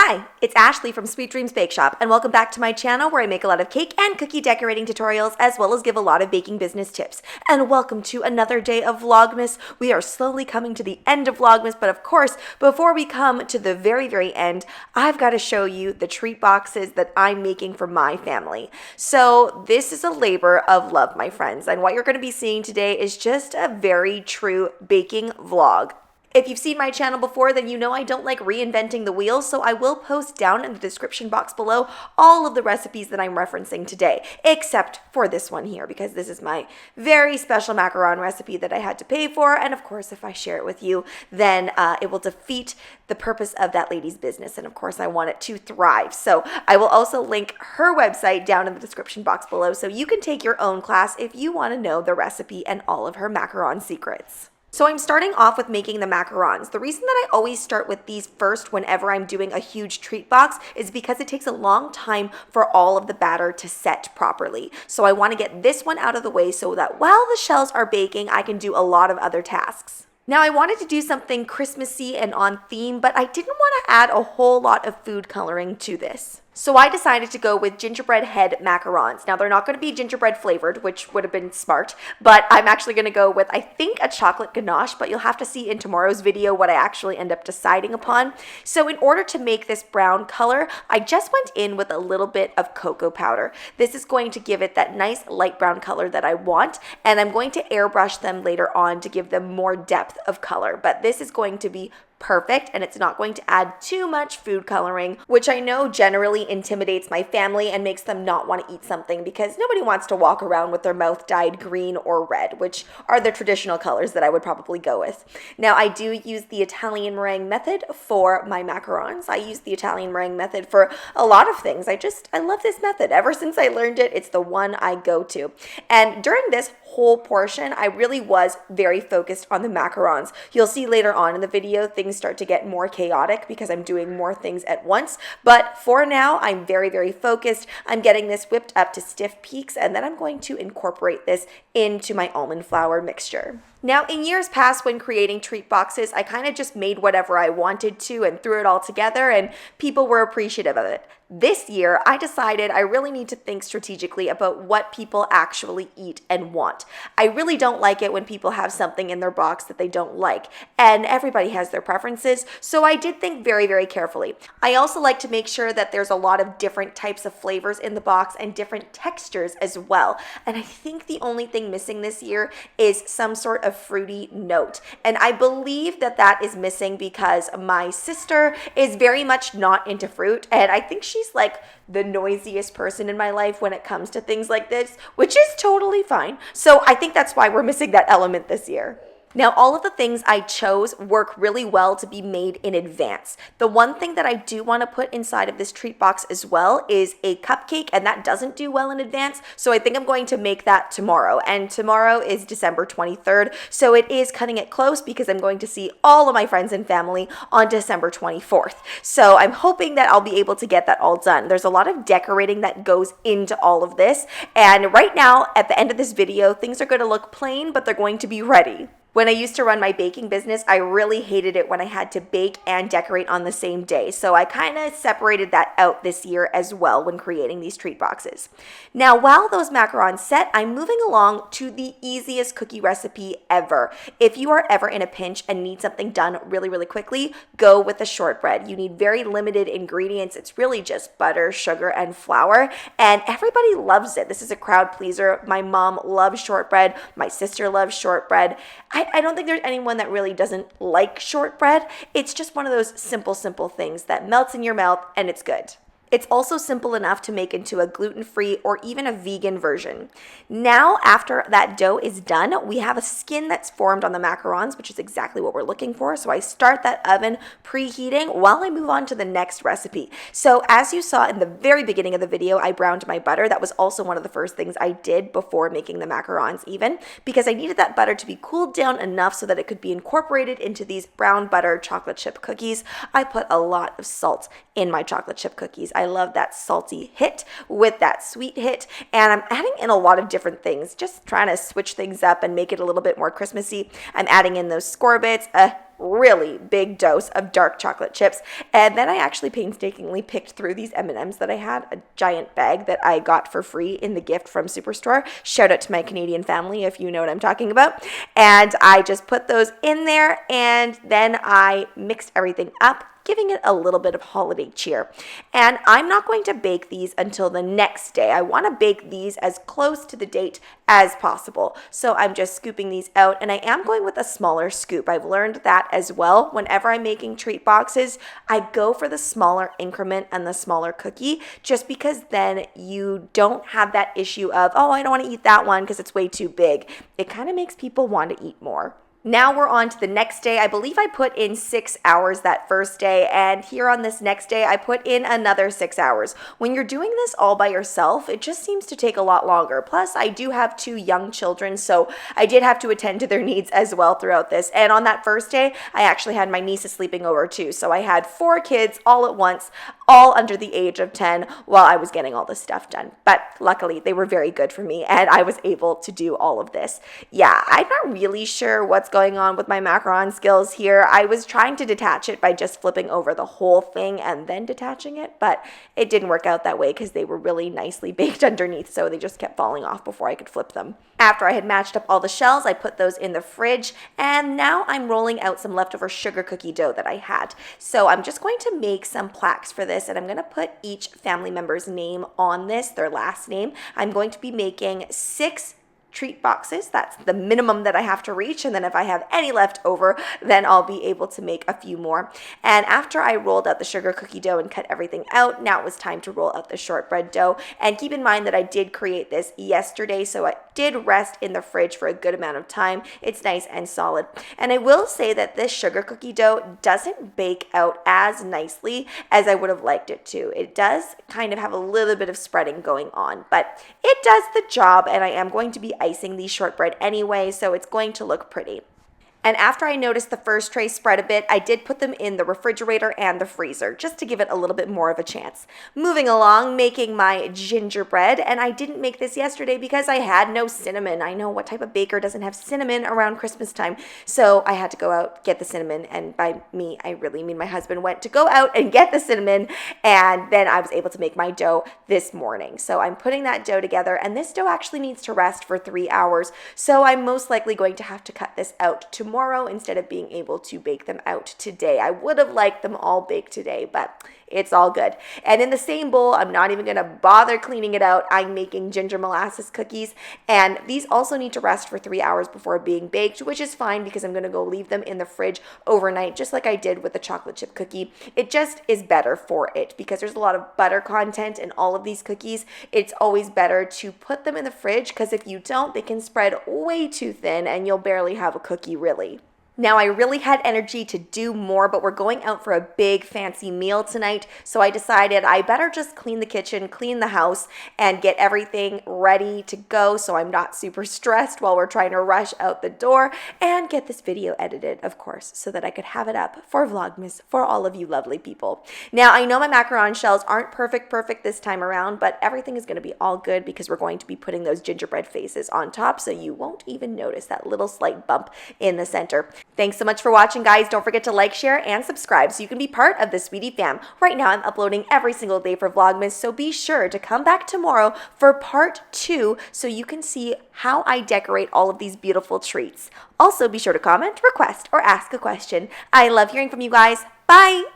Hi, it's Ashleigh from Sweet Dreams Bake Shop, and welcome back to my channel where I make a lot of cake and cookie decorating tutorials as well as give a lot of baking business tips. And welcome to another day of Vlogmas. We are slowly coming to the end of Vlogmas, but of course, before we come to the very end, I've got to show you the treat boxes that I'm making for my family. So this is a labor of love, my friends, and what you're going to be seeing today is just a very true baking vlog. If you've seen my channel before, then you know I don't like reinventing the wheel, so I will post down in the description box below all of the recipes that I'm referencing today, except for this one here, because this is my very special macaron recipe that I had to pay for, and of course, if I share it with you, then it will defeat the purpose of that lady's business, and of course, I want it to thrive. So I will also link her website down in the description box below, so you can take your own class if you want to know the recipe and all of her macaron secrets. So I'm starting off with making the macarons. The reason that I always start with these first whenever I'm doing a huge treat box is because it takes a long time for all of the batter to set properly. So I want to get this one out of the way so that while the shells are baking, I can do a lot of other tasks. Now I wanted to do something Christmassy and on theme, but I didn't want to add a whole lot of food coloring to this. So I decided to go with gingerbread head macarons. Now they're not going to be gingerbread flavored, which would have been smart, but I'm actually going to go with, I think, a chocolate ganache, but you'll have to see in tomorrow's video what I actually end up deciding upon. So in order to make this brown color, I just went in with a little bit of cocoa powder. This is going to give it that nice light brown color that I want, and I'm going to airbrush them later on to give them more depth of color, but this is going to be perfect, and it's not going to add too much food coloring, which I know generally intimidates my family and makes them not want to eat something because nobody wants to walk around with their mouth dyed green or red, which are the traditional colors that I would probably go with. Now, I do use the Italian meringue method for my macarons. I use the Italian meringue method for a lot of things. I love this method. Ever since I learned it, it's the one I go to. And during this whole portion, I really was very focused on the macarons. You'll see later on in the video, things start to get more chaotic because I'm doing more things at once. But for now, I'm very focused. I'm getting this whipped up to stiff peaks, and then I'm going to incorporate this into my almond flour mixture. Now, in years past when creating treat boxes, I kind of just made whatever I wanted to and threw it all together, and people were appreciative of it. This year, I decided I really need to think strategically about what people actually eat and want. I really don't like it when people have something in their box that they don't like, and everybody has their preferences, so I did think very carefully. I also like to make sure that there's a lot of different types of flavors in the box and different textures as well, and I think the only thing missing this year is some sort of fruity note, and I believe that that is missing because my sister is very much not into fruit, and I think she's like the noisiest person in my life when it comes to things like this, which is totally fine. So I think that's why we're missing that element this year. Now, all of the things I chose work really well to be made in advance. The one thing that I do want to put inside of this treat box as well is a cupcake, and that doesn't do well in advance, so I think I'm going to make that tomorrow. And tomorrow is December 23rd, so it is cutting it close because I'm going to see all of my friends and family on December 24th. So I'm hoping that I'll be able to get that all done. There's a lot of decorating that goes into all of this, and right now, at the end of this video, things are going to look plain, but they're going to be ready. When I used to run my baking business, I really hated it when I had to bake and decorate on the same day. So I kind of separated that out this year as well when creating these treat boxes. Now, while those macarons set, I'm moving along to the easiest cookie recipe ever. If you are ever in a pinch and need something done really quickly, go with the shortbread. You need very limited ingredients. It's really just butter, sugar, and flour, and everybody loves it. This is a crowd pleaser. My mom loves shortbread. My sister loves shortbread. I don't think there's anyone that really doesn't like shortbread. It's just one of those simple things that melts in your mouth and it's good. It's also simple enough to make into a gluten-free or even a vegan version. Now, after that dough is done, we have a skin that's formed on the macarons, which is exactly what we're looking for. So I start that oven preheating while I move on to the next recipe. So as you saw in the very beginning of the video, I browned my butter. That was also one of the first things I did before making the macarons even, because I needed that butter to be cooled down enough so that it could be incorporated into these brown butter chocolate chip cookies. I put a lot of salt in my chocolate chip cookies. I love that salty hit with that sweet hit, and I'm adding in a lot of different things, just trying to switch things up and make it a little bit more Christmassy. I'm adding in those score bits. really big dose of dark chocolate chips. And then I actually painstakingly picked through these M&Ms that I had, a giant bag that I got for free in the gift from Superstore. Shout out to my Canadian family if you know what I'm talking about. And I just put those in there, and then I mixed everything up, giving it a little bit of holiday cheer. And I'm not going to bake these until the next day. I want to bake these as close to the date as possible. So I'm just scooping these out, and I am going with a smaller scoop. I've learned that as well. Whenever I'm making treat boxes, I go for the smaller increment and the smaller cookie, just because then you don't have that issue of, oh, I don't want to eat that one because it's way too big. It kind of makes people want to eat more. Now we're on to the next day. I believe I put in 6 hours that first day, and here on this next day, I put in another 6 hours. When you're doing this all by yourself, it just seems to take a lot longer. Plus, I do have 2 young children, so I did have to attend to their needs as well throughout this. And on that first day, I actually had my nieces sleeping over too. So I had 4 kids all at once, all under the age of 10, while I was getting all this stuff done. But luckily, they were very good for me, and I was able to do all of this. Yeah, I'm not really sure what's going on with my macaron skills here. I was trying to detach it by just flipping over the whole thing and then detaching it, but it didn't work out that way because they were really nicely baked underneath, so they just kept falling off before I could flip them. After I had matched up all the shells, I put those in the fridge, and now I'm rolling out some leftover sugar cookie dough that I had. So I'm just going to make some plaques for this, and I'm going to put each family member's name on this, their last name. I'm going to be making 6 treat boxes. That's the minimum that I have to reach, and then if I have any left over, then I'll be able to make a few more. And after I rolled out the sugar cookie dough and cut everything out, now it was time to roll out the shortbread dough. And keep in mind that I did create this yesterday, so it did rest in the fridge for a good amount of time. It's nice and solid. And I will say that this sugar cookie dough doesn't bake out as nicely as I would have liked it to. It does kind of have a little bit of spreading going on, but it does the job, and I am going to be icing these shortbread anyway, so it's going to look pretty. And after I noticed the first tray spread a bit, I did put them in the refrigerator and the freezer just to give it a little bit more of a chance. Moving along, making my gingerbread, and I didn't make this yesterday because I had no cinnamon. I know, what type of baker doesn't have cinnamon around Christmas time? So I had to go out, get the cinnamon, and by me, I really mean my husband went to go out and get the cinnamon, and then I was able to make my dough this morning. So I'm putting that dough together, and this dough actually needs to rest for 3 hours, so I'm most likely going to have to cut this out tomorrow instead of being able to bake them out today. I would have liked them all baked today, but it's all good. And in the same bowl, I'm not even going to bother cleaning it out. I'm making ginger molasses cookies, and these also need to rest for 3 hours before being baked, which is fine because I'm going to go leave them in the fridge overnight, just like I did with the chocolate chip cookie. It just is better for it because there's a lot of butter content in all of these cookies. It's always better to put them in the fridge because if you don't, they can spread way too thin and you'll barely have a cookie really. Now, I really had energy to do more, but we're going out for a big fancy meal tonight, so I decided I better just clean the kitchen, clean the house, and get everything ready to go so I'm not super stressed while we're trying to rush out the door, and get this video edited, of course, so that I could have it up for Vlogmas for all of you lovely people. Now, I know my macaron shells aren't perfect this time around, but everything is going to be all good because we're going to be putting those gingerbread faces on top, so you won't even notice that little slight bump in the center. Thanks so much for watching, guys. Don't forget to like, share, and subscribe so you can be part of the Sweetie fam. Right now, I'm uploading every single day for Vlogmas, so be sure to come back tomorrow for part 2 so you can see how I decorate all of these beautiful treats. Also, be sure to comment, request, or ask a question. I love hearing from you guys. Bye!